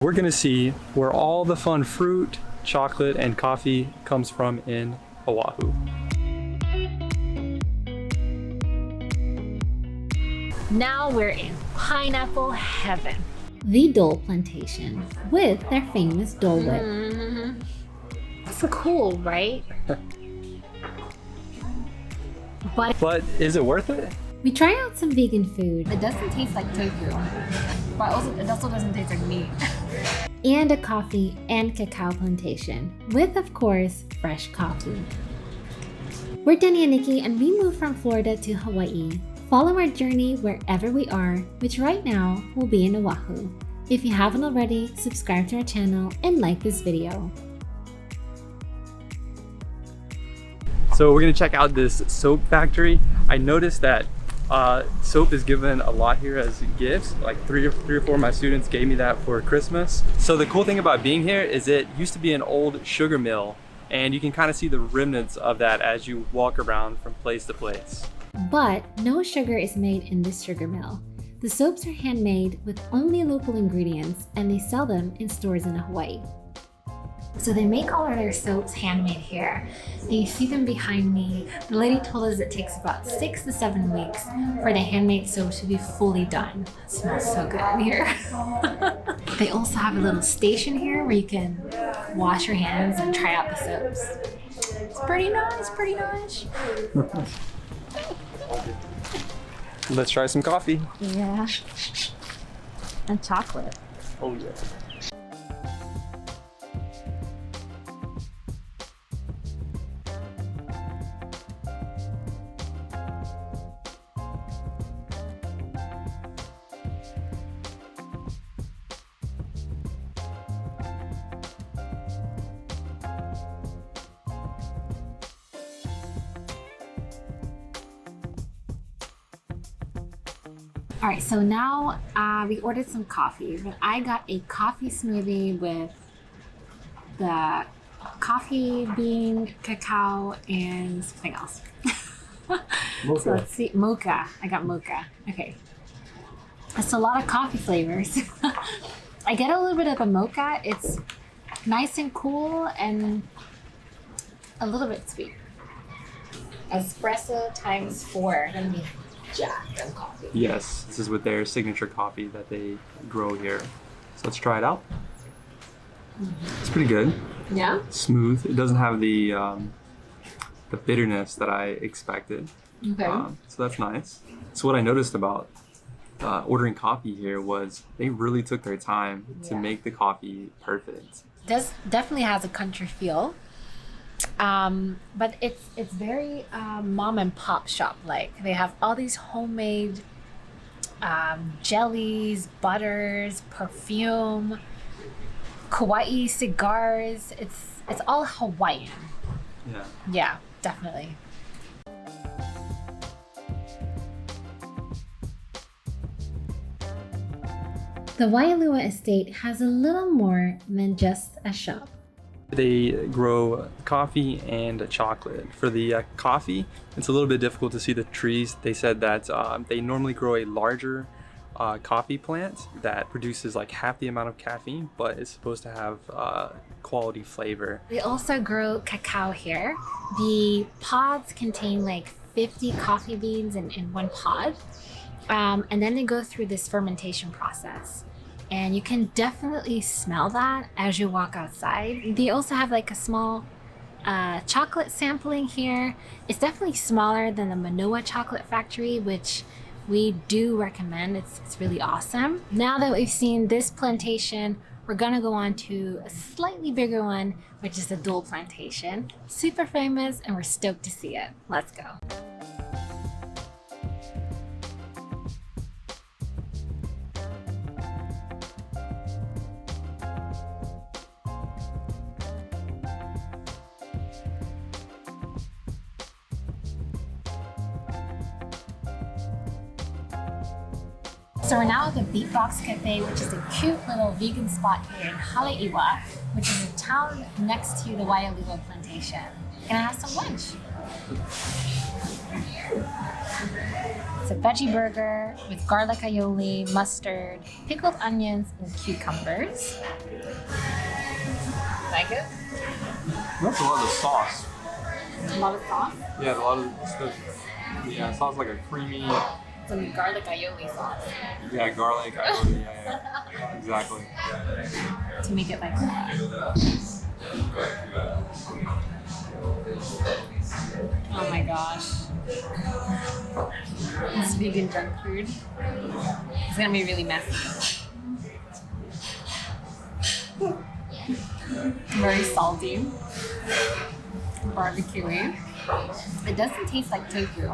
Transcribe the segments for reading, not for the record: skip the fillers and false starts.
We're gonna see where all the fun fruit, chocolate, and coffee comes from in Oahu. Now we're in pineapple heaven. The Dole Plantation with their famous Dole Whip. It's cool, right? But is it worth it? We try out some vegan food It doesn't taste like tofu, but also it also doesn't taste like meat. and a coffee and cacao plantation with, of course, fresh coffee. We're Denny and Nikki, and we moved from Florida to Hawaii. Follow our journey wherever we are, which right now will be in Oahu. If you haven't already, subscribe to our channel and like this video. So we're gonna check out this soap factory. I noticed that soap is given a lot here as gifts. Like three or four of my students gave me that for Christmas. So the cool thing about being here is it used to be an old sugar mill, and you can kind of see the remnants of that as you walk around from place to place. But no sugar is made in this sugar mill. The soaps are handmade with only local ingredients, and they sell them in stores in Hawaii. So they make all of their soaps handmade here. And you see them behind me. The lady told us it takes about 6 to 7 weeks for the handmade soap to be fully done. It smells so good in here. They also have a little station here where you can wash your hands and try out the soaps. It's pretty nice, pretty nice. Let's try some coffee. Yeah. And chocolate. Oh yeah. All right, so now we ordered some coffee, but I got a coffee smoothie with the coffee bean, cacao, and something else. Mocha. So let's see, mocha. I got mocha. Okay. It's a lot of coffee flavors. I get a little bit of the mocha. It's nice and cool and a little bit sweet. Espresso times 4. Gonna be jacked on coffee. Yes, this is with their signature coffee that they grow here. So let's try it out. It's pretty good. Yeah? Smooth. It doesn't have the bitterness that I expected. Okay. So that's nice. So what I noticed about ordering coffee here was they really took their time to make the coffee perfect. This definitely has a country feel. But it's very mom and pop shop like. They have all these homemade jellies, butters, perfume, Kauai cigars. It's all Hawaiian. Yeah. Yeah, definitely. The Waialua Estate has a little more than just a shop. They grow coffee and chocolate. For the coffee, it's a little bit difficult to see the trees. They said that they normally grow a larger coffee plant that produces like half the amount of caffeine, but it's supposed to have quality flavor. They also grow cacao here. The pods contain like 50 coffee beans in one pod. And then they go through this fermentation process. And you can definitely smell that as you walk outside. They also have like a small chocolate sampling here. It's definitely smaller than the Manoa Chocolate Factory, which we do recommend. It's really awesome. Now that we've seen this plantation, we're gonna go on to a slightly bigger one, which is the Dole Plantation. Super famous, and we're stoked to see it. Let's go. So we're now at the Beet Cafe, which is a cute little vegan spot here in Haleiwa, which is a town next to the Waialua Plantation. Gonna have some lunch. It's a veggie burger with garlic aioli, mustard, pickled onions, and cucumbers. Like it? That's a lot of sauce. A lot of sauce? Yeah, a lot of stuff. Yeah, sauce like a creamy. Some garlic aioli sauce. Yeah, garlic. Yeah, exactly. To make it like that. Oh my gosh. This vegan junk food. It's gonna be really messy. Very salty. Barbecue-y. It doesn't taste like tofu.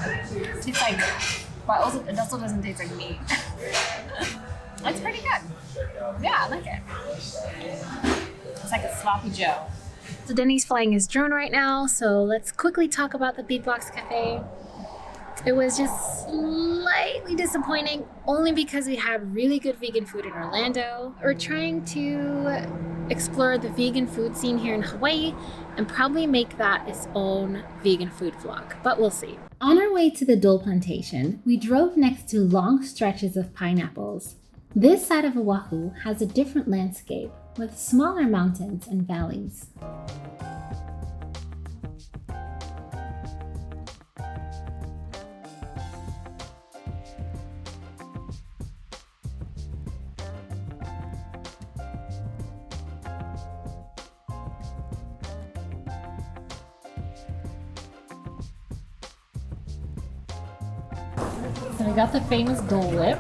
It tastes like, but also it also doesn't taste like meat. It's pretty good. Yeah, I like it. It's like a sloppy Joe. So Denny's flying his drone right now, so let's quickly talk about the Beatbox Cafe. It was just slightly disappointing, only because we had really good vegan food in Orlando. We're trying to explore the vegan food scene here in Hawaii and probably make that its own vegan food vlog, but we'll see. On our way to the Dole Plantation, we drove next to long stretches of pineapples. This side of Oahu has a different landscape with smaller mountains and valleys. So we got the famous Dole Whip.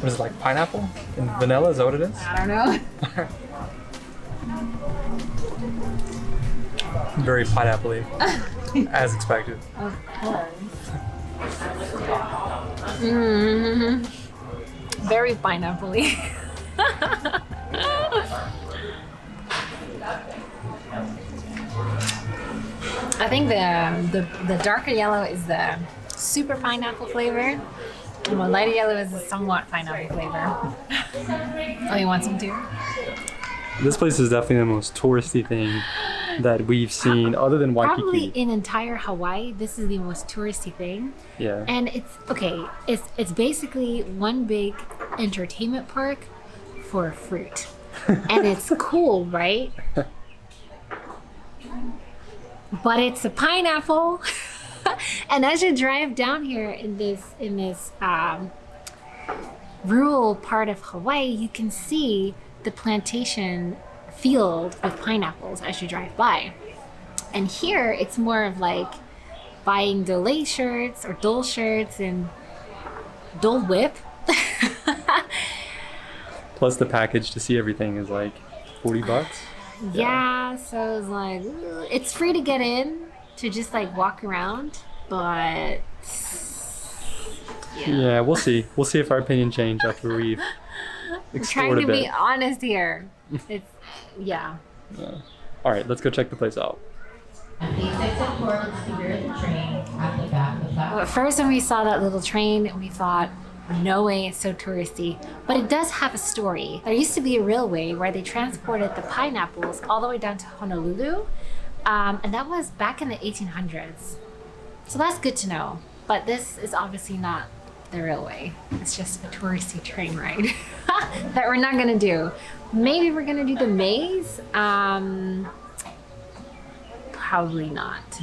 What is it, like pineapple and vanilla? Is that what it is? I don't know. Very pineapple-y, as expected. Of course. Mm-hmm. Very pineapple-y. I think the darker yellow is the super pineapple flavor, and the lighter yellow is the somewhat pineapple flavor. Oh, you want some too? This place is definitely the most touristy thing that we've seen, other than Waikiki. Probably in entire Hawaii, this is the most touristy thing. Yeah. And it's okay. It's basically one big entertainment park for fruit, and it's cool, right? But it's a pineapple. And as you drive down here in this rural part of Hawaii, you can see the plantation field with pineapples as you drive by. And here it's more of like buying Dole shirts or Dole shirts and Dole Whip. Plus the package to see everything is like $40. Yeah, so it's like, it's free to get in, to just like walk around, but yeah, we'll see. We'll see if our opinion change after we've I'm explored trying a to bit. be honest here. It's yeah. All right, let's go check the place out. Well, at first when we saw that little train, we thought, no way, it's so touristy. But it does have a story. There used to be a railway where they transported the pineapples all the way down to Honolulu. And that was back in the 1800s. So that's good to know. But this is obviously not the railway. It's just a touristy train ride that we're not gonna do. Maybe we're gonna do the maze. Probably not.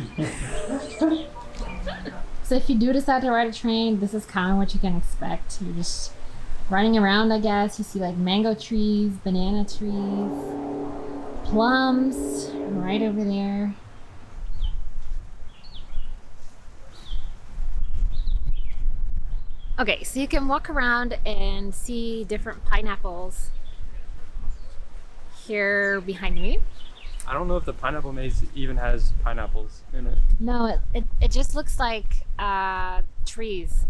So if you do decide to ride a train, this is kind of what you can expect. You're just running around, I guess. You see like mango trees, banana trees, plums right over there. Okay, so you can walk around and see different pineapples here behind me. I don't know if the pineapple maze even has pineapples in it. No, it just looks like trees.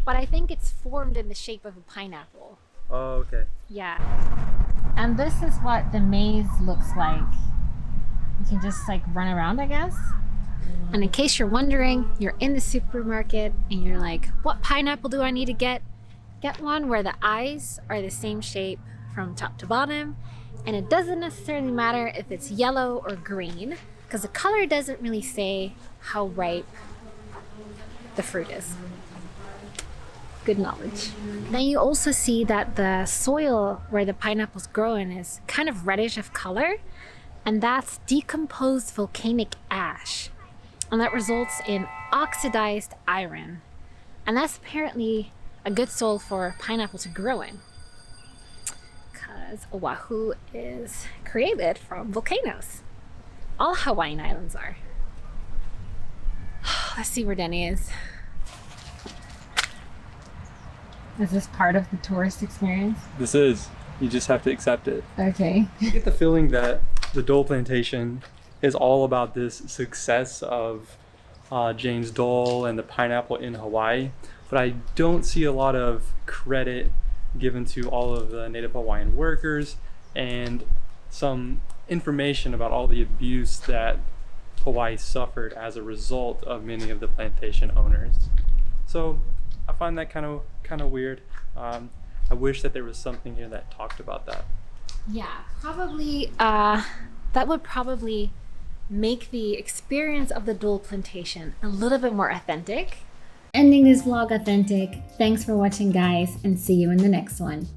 But I think it's formed in the shape of a pineapple. Oh, okay. Yeah. And this is what the maze looks like. You can just like run around, I guess. And in case you're wondering, you're in the supermarket and you're like, what pineapple do I need to get? Get one where the eyes are the same shape from top to bottom And it doesn't necessarily matter if it's yellow or green, because the color doesn't really say how ripe the fruit is. Good knowledge. Then you also see that the soil where the pineapple's growing is kind of reddish of color, and that's decomposed volcanic ash. And that results in oxidized iron. And that's apparently a good soil for pineapple to grow in, because Oahu is created from volcanoes. All Hawaiian islands are. Let's see where Denny is. Is this part of the tourist experience? This is. You just have to accept it. Okay. I get the feeling that the Dole Plantation is all about this success of James Dole and the pineapple in Hawaii, but I don't see a lot of credit given to all of the Native Hawaiian workers and some information about all the abuse that Hawaii suffered as a result of many of the plantation owners. So I find that kind of weird. I wish that there was something here that talked about that. Yeah, probably that would probably make the experience of the Dole Plantation a little bit more authentic. Ending this vlog authentic. Thanks for watching, guys, and see you in the next one.